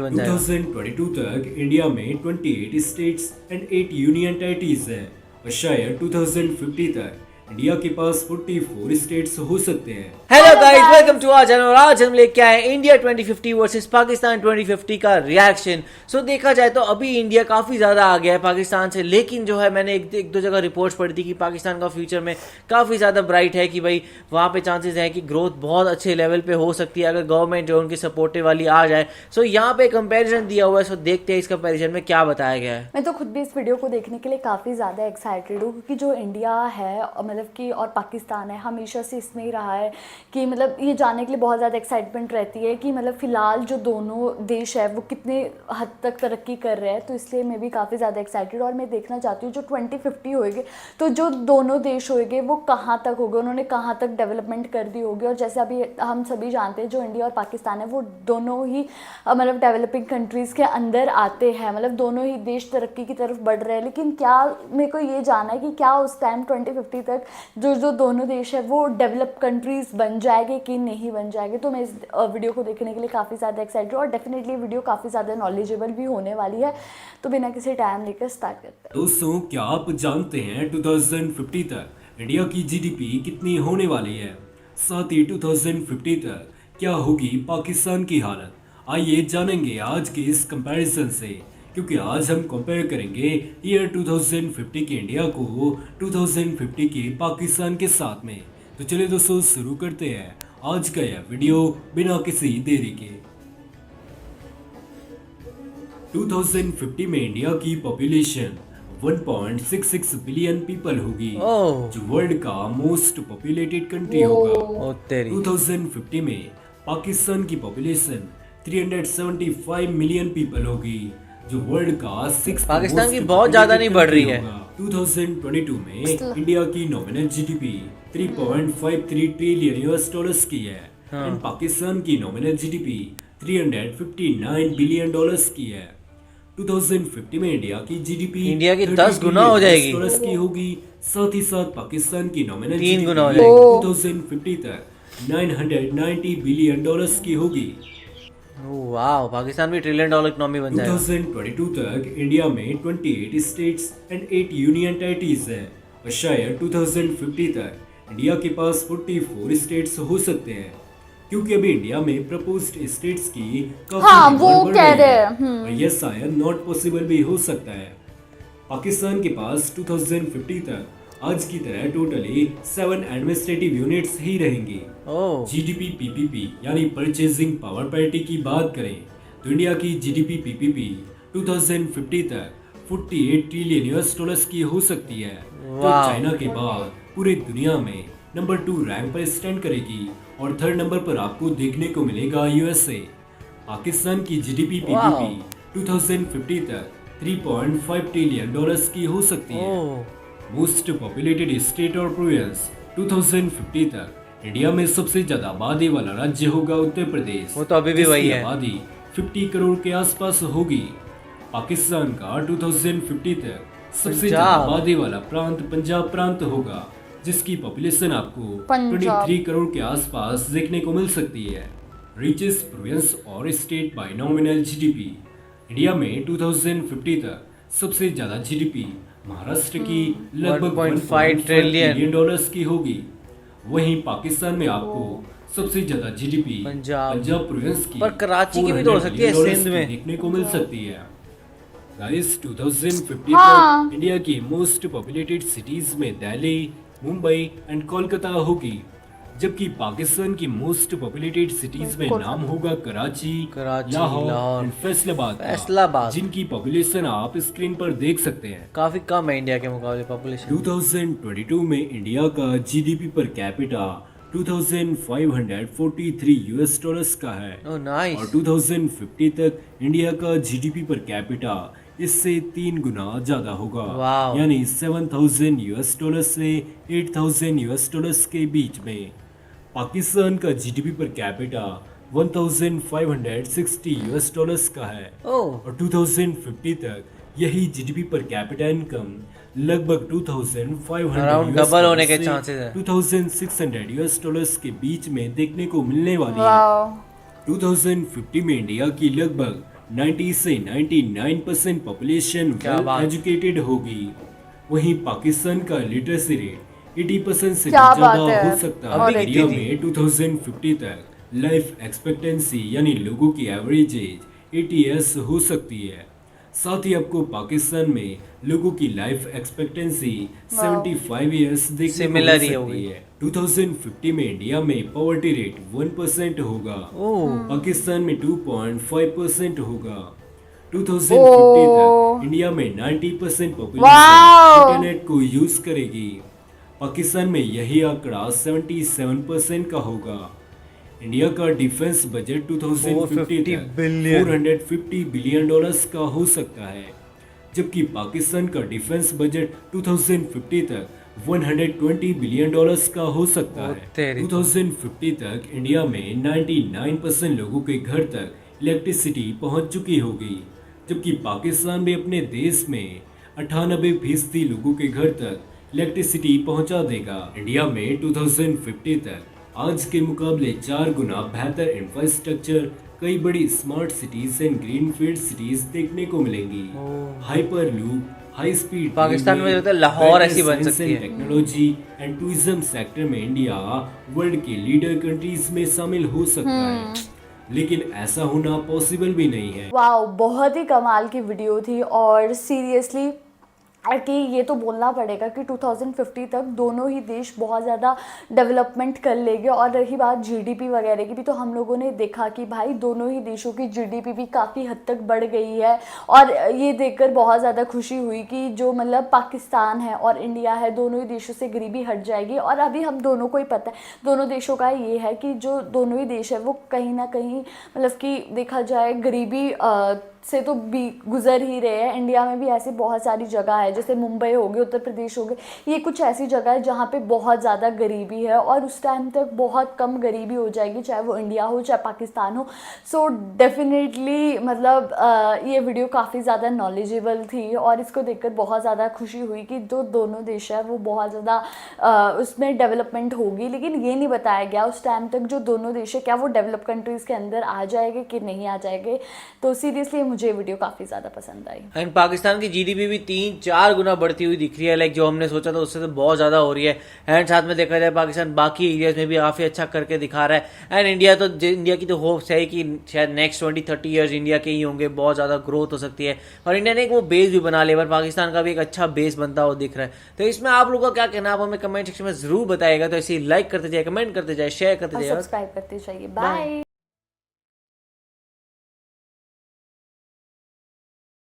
बन जाएगा। 2022 तक इंडिया में 28 स्टेट्स एंड 8 यूनियन टेरिटरीज हैं और शायद 2050 तक इंडिया के पास 44 स्टेट्स हो सकते हैं। Hello guys, welcome to our channel. आज हम लेके आए इंडिया 2050 वर्सेस पाकिस्तान 2050 का रिएक्शन। सो देखा जाए तो अभी इंडिया काफ़ी ज़्यादा आ गया है पाकिस्तान से, लेकिन जो है मैंने एक दो जगह रिपोर्ट्स पढ़ी थी कि पाकिस्तान का फ्यूचर में काफ़ी ज़्यादा ब्राइट है, कि भाई वहाँ पे चांसेस हैं कि ग्रोथ बहुत अच्छे लेवल पे हो सकती है अगर गवर्नमेंट जो उनकी सपोर्टिव वाली आ जाए। सो यहाँ पे कंपेरिजन दिया हुआ है, सो देखते हैं इस कंपेरिजन में क्या बताया गया है। मैं तो खुद भी इस वीडियो को देखने के लिए काफ़ी ज़्यादा एक्साइटेड हूँ, क्योंकि जो इंडिया है मतलब कि और पाकिस्तान है हमेशा से इसमें ही रहा है कि मतलब ये जानने के लिए बहुत ज़्यादा एक्साइटमेंट रहती है कि मतलब फ़िलहाल जो दोनों देश है वो कितने हद तक तरक्की कर रहे हैं। तो इसलिए मैं भी काफ़ी ज़्यादा एक्साइटेड और मैं देखना चाहती हूँ जो 2050 होएंगे तो जो दोनों देश होएंगे वो कहाँ तक होंगे, उन्होंने कहाँ तक डेवलपमेंट कर दी होगी। और जैसे अभी हम सभी जानते हैं जो इंडिया और पाकिस्तान है वो दोनों ही मतलब डेवलपिंग कंट्रीज़ के अंदर आते हैं, मतलब दोनों ही देश तरक्की की तरफ बढ़ रहे हैं। लेकिन क्या मेरे को ये जानना है कि क्या उस टाइम 2050 तक जो दोनों देश है वो डेवलप कंट्रीज़ बन जाएंगे कि नहीं बन जाएंगे। तो मैं इस वीडियो को देखने के लिए काफ़ी ज़्यादा एक्साइटेड हूँ और डेफिनेटली वीडियो काफ़ी ज़्यादा नॉलेजेबल भी होने वाली है। तो बिना किसी टाइम लेकर स्टार्ट करते हैं। दोस्तों, क्या आप जानते हैं 2050 तक इंडिया की जीडीपी कितनी होने वाली है? साथ ही 2050 तक क्या होगी पाकिस्तान की हालत? आइए जानेंगे आज के इस कंपैरिजन से, क्योंकि आज हम कंपेयर करेंगे ईयर 2050 के इंडिया को 2050 के पाकिस्तान के साथ में। तो चलिए दोस्तों, शुरू करते हैं आज का यह वीडियो बिना किसी देरी के। 2050 में इंडिया की पॉपुलेशन 1.66 बिलियन पीपल होगी, जो वर्ल्ड का मोस्ट पॉपुलेटेड कंट्री होगा। 2050 में पाकिस्तान की पॉपुलेशन 375 मिलियन पीपल होगी, जो वर्ल्ड का 6th पाकिस्तान की बहुत ज्यादा नहीं बढ़ रही है। 2022 में इंडिया की nominal GDP 3.53 trillion US dollars की है एंड पाकिस्तान की नॉमिनल जीडीपी 359 बिलियन डॉलर्स की है। 2050 में इंडिया की जीडीपी इंडिया की 10 गुना हो जाएगी, डॉलर्स की होगी। साथ ही साथ पाकिस्तान की नॉमिनल 3 गुना हो जीडीपी जाएगी। 2050 तक 990 बिलियन डॉलर्स की होगी। वाह, पाकिस्तान भी $1 ट्रिलियन इकोनॉमी बन जाएगा। 2022 तक इंडिया में 28 स्टेट्स एंड 8 यूनियन टेरिटरीज हैं और शायद 2050 तक इंडिया के पास 44 स्टेट्स हो सकते हैं, क्योंकि अभी इंडिया में प्रपोज्ड स्टेट्स की काफी वो डिमांड बढ़ कह रही रहे है हैं। और यह शायद नॉट पॉसिबल भी हो सकता है। पाकिस्तान के पास 2050 तक आज की तरह टोटली 7 एडमिनिस्ट्रेटिव यूनिट्स ही रहेंगी। जीडीपी पीपीपी यानी परचेजिंग पावर पैरिटी की बात करें तो इंडिया की जीडीपी पीपीपी 2050 तक 48 ट्रिलियन यूएस डॉलर्स की हो सकती है, जो चाइना के बाद पूरी दुनिया में नंबर 2 रैंक पर स्टैंड करेगी और 3rd नंबर पर आपको देखने को मिलेगा यूएसए। पाकिस्तान की जीडीपी पीपीपी 2050 तक 3.5 ट्रिलियन डॉलर्स की हो सकती है। मोस्ट पॉपुलेटेड स्टेट और प्रोविंस 2050 तक इंडिया में सबसे ज्यादा आबादी वाला राज्य होगा उत्तर प्रदेश। वो तो अभी भी वही है। आबादी 50 करोड़ के आसपास होगी। पाकिस्तान का 2050 तक सबसे ज्यादा आबादी वाला प्रांत पंजाब प्रांत होगा, जिसकी पॉपुलेशन आपको 23 करोड़ के आसपास देखने को मिल सकती है। रिचेस्ट प्रोविंस और state by nominal GDP India में 2050 तक सबसे ज्यादा जीडीपी महाराष्ट्र की लगभग 1.5 ट्रिलियन डॉलर्स की होगी। वहीं पाकिस्तान में आपको सबसे ज्यादा जीडीपी पंजाब प्रोविंस की पर कराची की भी तो हो सकती है, सिंध में देखने को मिल सकती है। गाइस, 2050 तक इंडिया की मोस्ट पॉपुलेटेड सिटीज में दिल्ली, मुंबई एंड कोलकाता होगी, जबकि पाकिस्तान की मोस्ट पॉपुलेटेड सिटीज में नाम होगा कराची, लाहौर एंड फैसलाबाद, जिनकी पॉपुलेशन आप स्क्रीन पर देख सकते हैं। काफी कम है इंडिया के मुकाबले पॉपुलेशन। 2022 में इंडिया का GDP per capita 2543 US dollars का है। और 2050 तक इंडिया का जीडीपी पर कैपिटा इससे 3 गुना ज्यादा होगा, यानी 7000 यूएस डॉलर से 8000 यूएस डॉलर्स के बीच में। पाकिस्तान का GDP per capita 1560 US dollars का है और 2050 तक यही जीडीपी पर कैपिटा इनकम लगभग 2500 डबल होने के चांसेस है। 2600 यूएस डॉलर्स के बीच में देखने को मिलने वाली है। 2050 में इंडिया की लगभग 90 से 99% पॉपुलेशन क्या वेल बात। एजुकेटेड होगी। वहीं पाकिस्तान का लिटरेसी रेट 80% से भी क्या ज्यादा बात है। हो सकता अभी है। कितनी इंडिया थी? में 2050 तक लाइफ एक्सपेक्टेंसी यानी लोगों की एवरेज एज 80 ईयर्स हो सकती है। साथ ही आपको पाकिस्तान में लोगों की लाइफ एक्सपेक्टेंसी 75 ईयर्स देखने को Similar मिल ही सकती होगी। है। 2050 में इंडिया में पॉवर्टी रेट 1% होगा, ओह पाकिस्तान में 2.5% होगा। 2050 तक इंडिया में 90% पॉपुलेशन वाओ। इंटरनेट को यूज करेगी। पाकिस्तान में यही आंकड़ा 77% का होगा। इंडिया का डिफेंस बजट 2050 तक बिलियन। 450 बिलियन डॉलर्स का हो सकता है, जबकि पाकिस्तान का डिफेंस बजट 2050 तक 120 बिलियन डॉलर्स का हो सकता ओ है। तेरी। 2050 तक इंडिया में 99% लोगों के घर तक इलेक्ट्रिसिटी पहुंच चुकी होगी, जबकि पाकिस्तान भी अपने देश में 98% लोगों के घर तक इलेक्ट्रिसिटी पहुंचा देगा। इंडिया में 2050 तक आज के मुकाबले 4 गुना बेहतर इंफ्रास्ट्रक्चर, कई बड़ी smart cities and greenfield cities देखने को मिलेंगी। Hyper loop, high speed Pakistan में जो है लाहौर ऐसी बन सकती है। टेक्नोलॉजी एंड टूरिज्म सेक्टर में इंडिया वर्ल्ड के लीडर कंट्रीज में शामिल हो सकता है, लेकिन ऐसा होना पॉसिबल भी नहीं है। वाओ, बहुत ही कमाल की वीडियो थी। और सीरियसली कि ये तो बोलना पड़ेगा कि 2050 तक दोनों ही देश बहुत ज़्यादा डेवलपमेंट कर लेंगे। और रही बात जीडीपी वगैरह की भी, तो हम लोगों ने देखा कि भाई दोनों ही देशों की जीडीपी भी काफ़ी हद तक बढ़ गई है। और ये देखकर बहुत ज़्यादा खुशी हुई कि जो मतलब पाकिस्तान है और इंडिया है, दोनों ही देशों से गरीबी हट जाएगी। और अभी हम दोनों को ही पता है, दोनों देशों का ये है कि जो दोनों ही देश है वो कहीं ना कहीं मतलब कि देखा जाए गरीबी से तो भी गुजर ही रहे हैं। इंडिया में भी ऐसी बहुत सारी जगह है, जैसे मुंबई हो गई, उत्तर प्रदेश हो गए, ये कुछ ऐसी जगह है जहाँ पे बहुत ज़्यादा गरीबी है। और उस टाइम तक बहुत कम गरीबी हो जाएगी, चाहे वो इंडिया हो चाहे पाकिस्तान हो। सो डेफिनेटली मतलब ये वीडियो काफ़ी ज़्यादा नॉलेजेबल थी और इसको देखकर बहुत ज़्यादा खुशी हुई कि जो दोनों देश है वो बहुत ज़्यादा उसमें डेवलपमेंट होगी। लेकिन ये नहीं बताया गया उस टाइम तक जो दोनों देश है क्या वो डेवलप कंट्रीज़ के अंदर आ जाएंगे कि नहीं आ जाएंगे। तो सीरियसली मुझे वीडियो काफ़ी ज़्यादा पसंद आई। एंड पाकिस्तान की जीडीपी भी 3-4 गुना बढ़ती हुई दिख रही है, लाइक जो हमने सोचा था उससे तो बहुत ज़्यादा हो रही है। एंड साथ में देखा जाए पाकिस्तान बाकी एरियाज में भी काफ़ी अच्छा करके दिखा रहा है। एंड इंडिया की तो होप्स है कि शायद नेक्स्ट 20-30 ईयर्स इंडिया के ही होंगे, बहुत ज़्यादा ग्रोथ हो सकती है। और इंडिया ने एक वो बेस भी बना लिया, पर पाकिस्तान का भी एक अच्छा बेस बनता हुआ दिख रहा है। तो इसमें आप लोगों का क्या कहना, आप हमें कमेंट सेक्शन में जरूर बताइएगा। तो ऐसे ही लाइक करते जाए, कमेंट करते जाए, शेयर करते और जाए। सब्सक्राइब करते जाइए। बाय।